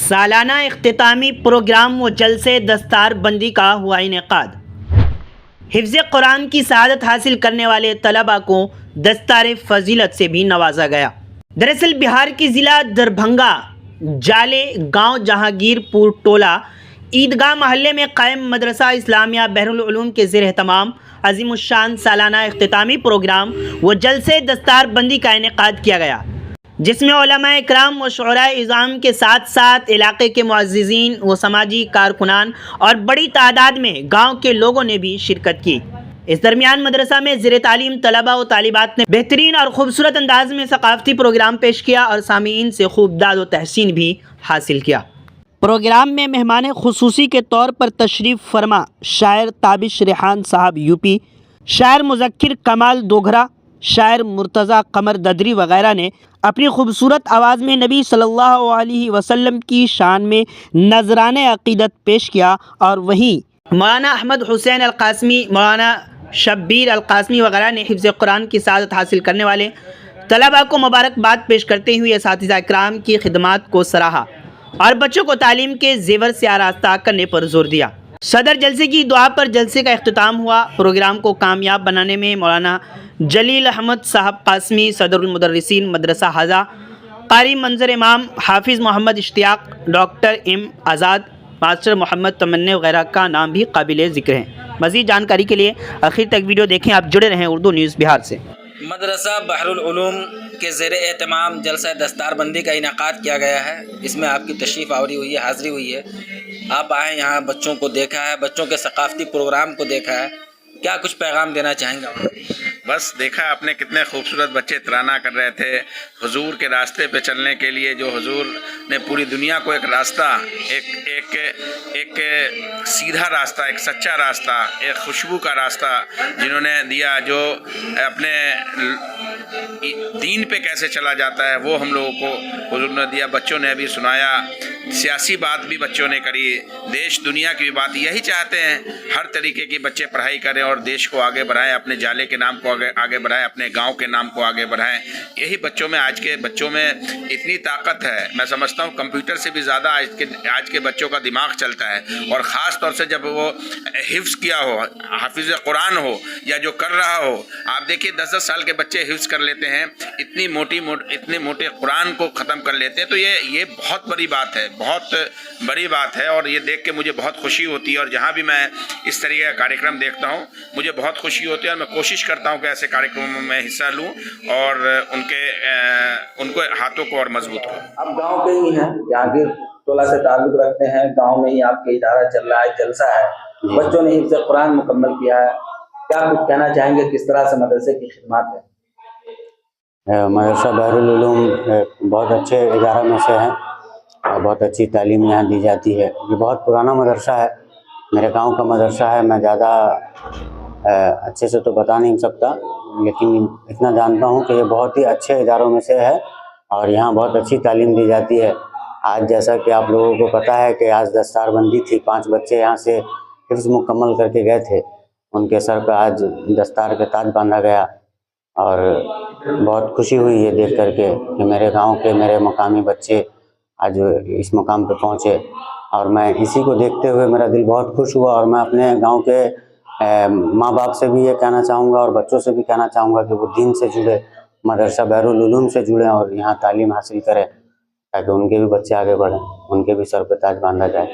सालाना इख्तितामी प्रोग्राम व जलसे दस्तार बंदी का हुआ इनेकाद। हिफ्ज़ कुरान की शहादत हासिल करने वाले तलबा को दस्तार फजीलत से भी नवाजा गया। दरअसल बिहार की ज़िला दरभंगा जाले गांव जहांगीरपुर टोला ईदगाह महल्ले में कायम मदरसा इस्लामिया बहरुल उलूम के ज़ेर एहतमाम अज़ीमुश्शान सालाना इख्तितामी प्रोग्राम व जलसे दस्तार बंदी का इनेकाद किया गया, जिसमें उलमा इकराम व शुअराए इज़ाम के साथ साथ इलाके के मुअज़्ज़िज़ीन व समाजी कारकुनान और बड़ी तादाद में गांव के लोगों ने भी शिरकत की। इस दरमियान मदरसा में ज़ेर तालीम तलबा व तालिबात ने बेहतरीन और ख़ूबसूरत अंदाज में सकाफ़ती प्रोग्राम पेश किया और सामीईन से खूब दाद व तहसीन भी हासिल किया। प्रोग्राम में मेहमान खुसूसी के तौर पर तशरीफ़ फरमा शायर ताबिश रेहान साहब यूपी, शायर मुज़क्किर कमाल दोघरा, शायर मुर्तज़ा कमर ददरी वगैरह ने अपनी खूबसूरत आवाज़ में नबी सल्लल्लाहु अलैहि वसल्लम की शान में नजराने अक़ीदत पेश किया। और वहीं मौलाना अहमद हुसैन अल क़ासमी, मौलाना शब्बीर अल क़ासमी वगैरह ने हिफ्ज़ कुरान की शहादत हासिल करने वाले तलबा को मुबारकबाद पेश करते हुए असातिज़ा इकराम की खिदमात को सराहा और बच्चों को तालीम के जेवर से आरास्ता करने पर जोर दिया। सदर जलसे की दुआ पर जलसे का इख्तिताम हुआ। प्रोग्राम को कामयाब बनाने में मौलाना जलील अहमद साहब क़ासमी, सदरुल मुदर्रिसीन मदरसा हज़ा, कारी मंजर इमाम हाफिज़ मोहम्मद इश्तियाक, डॉक्टर एम आज़ाद, मास्टर मोहम्मद तमन्ने वगैरह का नाम भी काबिल ज़िक्र है। मज़ीद जानकारी के लिए आखिर तक वीडियो देखें। आप जुड़े रहें उर्दू न्यूज़ बिहार से। मदरसा बहरुल उलूम के ज़ेर एहतमाम जलसा दस्तारबंदी का इनेकाद किया गया है। इसमें आपकी तशरीफ़ आवरी हुई है, हाज़िरी हुई है। आप आए यहाँ, बच्चों को देखा है, बच्चों के सकाफ़ती प्रोग्राम को देखा है, क्या कुछ पैगाम देना चाहेंगे? बस देखा आपने कितने खूबसूरत बच्चे तराना कर रहे थे हुजूर के रास्ते पे चलने के लिए, जो हुजूर ने पूरी दुनिया को एक रास्ता, एक सीधा रास्ता, एक सच्चा रास्ता, एक खुशबू का रास्ता जिन्होंने दिया, जो अपने दीन पे कैसे चला जाता है वो हम लोगों को हुजूर ने दिया। बच्चों ने अभी सुनाया, सियासी बात भी बच्चों ने करी, देश दुनिया की भी बात। यही चाहते हैं हर तरीके की बच्चे पढ़ाई करें और देश को आगे बढ़ाएं, अपने जाले के नाम को आगे बढ़ाएं, अपने गांव के नाम को आगे बढ़ाएं। यही बच्चों में, आज के बच्चों में इतनी ताकत है। मैं समझता हूँ कंप्यूटर से भी ज़्यादा आज के बच्चों का दिमाग चलता है। और ख़ास तौर से जब वो हिफ्ज़ किया हो, हाफिज़ कुरान हो या जो कर रहा हो, आप देखिए 10-10 साल के बच्चे हिफ्ज़ कर लेते हैं, इतने मोटे कुरान को ख़त्म कर लेते हैं। तो ये बहुत बड़ी बात है, बहुत बड़ी बात है। और ये देख के मुझे बहुत खुशी होती है। और जहाँ भी मैं इस तरीके का कार्यक्रम देखता हूँ मुझे बहुत खुशी होती है और मैं कोशिश करता हूँ कि ऐसे कार्यक्रमों में हिस्सा लूँ और उनको हाथों को और मजबूत करूँ। आप गांव के ही हैं, जहांगीर टोला से ताल्लुक़ रखते हैं, गांव में ही आपके इदारा चल रहा है, जलसा है, बच्चों ने हिफ्ज़ कुरान मुकम्मल किया है, क्या कुछ कहना चाहेंगे? किस तरह से मदरसे की खिदमत है? मदरसा बहरुल उलूम बहुत अच्छे इदारा में से है और बहुत अच्छी तालीम यहाँ दी जाती है। ये बहुत पुराना मदरसा है, मेरे गांव का मदरसा है। मैं ज़्यादा अच्छे से तो बता नहीं सकता, लेकिन इतना जानता हूँ कि ये बहुत ही अच्छे इदारों में से है और यहाँ बहुत अच्छी तालीम दी जाती है। आज जैसा कि आप लोगों को पता है कि आज दस्तारबंदी थी, 5 बच्चे यहाँ से हिफ्ज़ मुकम्मल करके गए थे, उनके सर पर आज दस्तार के ताज बांधा गया और बहुत खुशी हुई ये देख करके कि मेरे गाँव के, मेरे मकामी बच्चे आज इस मुकाम पे पहुँचे। और मैं इसी को देखते हुए मेरा दिल बहुत खुश हुआ और मैं अपने गांव के माँ बाप से भी ये कहना चाहूँगा और बच्चों से भी कहना चाहूँगा कि वो दीन से जुड़े, मदरसा बहरुल उलूम से जुड़ें और यहाँ तालीम हासिल करें ताकि उनके भी बच्चे आगे बढ़ें, उनके भी सर पे ताज बांधा जाए।